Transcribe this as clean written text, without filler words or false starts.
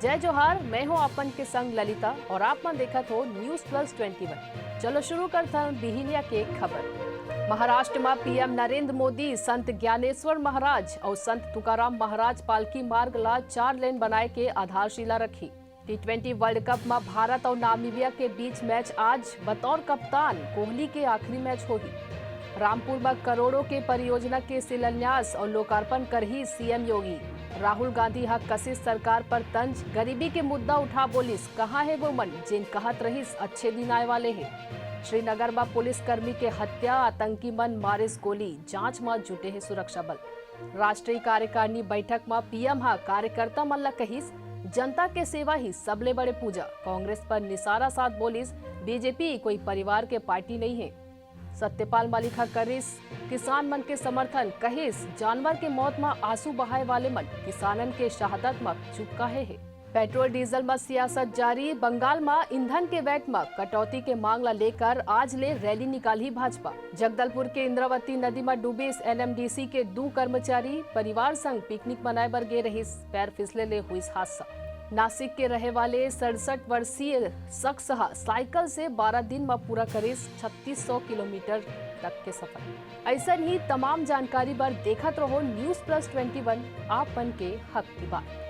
जय जोहार, मैं हूँ आपन के संग ललिता और आप मन देखत हो न्यूज प्लस 21। चलो शुरू करता हूँ बिहिलिया के खबर। महाराष्ट्र में पीएम नरेंद्र मोदी संत ज्ञानेश्वर महाराज और संत तुकाराम महाराज पालकी मार्ग ला 4 लेन बनाए के आधारशिला रखी। T20 वर्ल्ड कप में भारत और नामीबिया के बीच मैच आज बतौर कप्तान कोहली के आखिरी मैच होगी। रामपुर में करोड़ों के परियोजना के शिलान्यास और लोकार्पण कर ही सीएम योगी। राहुल गांधी हक कशिश सरकार पर तंज, गरीबी के मुद्दा उठा बोलिस, कहाँ है वो मन जिन कहत रहीस अच्छे दिन आए वाले हैं। श्रीनगर में पुलिस कर्मी के हत्या, आतंकी मन मारिस गोली, जांच में जुटे है सुरक्षा बल। राष्ट्रीय कार्यकारिणी बैठक में पीएम हा कार्यकर्ता मन ला कहिस, जनता के सेवा ही सबले बड़े पूजा। कांग्रेस पर निसारा साथ बोलिस, बीजेपी कोई परिवार के पार्टी नहीं है। सत्यपाल मलिक करिस किसान मन के समर्थन, कहिस जानवर के मौत में आंसू बहाए वाले मन किसानन के शहादत में चुप है। पेट्रोल डीजल में सियासत जारी। बंगाल में ईंधन के वैट में कटौती के मांग ला लेकर आज ले रैली निकाली भाजपा। जगदलपुर के इंद्रावती नदी में डूबे एनएमडीसी के 2 कर्मचारी परिवार संग पिकनिक मनाए बर गे रहिस, पैर फिसले ले हुई हादसा। नासिक के रहे वाले 67 वर्षीय शख्स साइकिल से 12 दिन में पूरा करिस 3600 किलोमीटर तक के सफर। ऐसा ही तमाम जानकारी पर देखत रहो न्यूज प्लस 21 आप मन के हक की बात।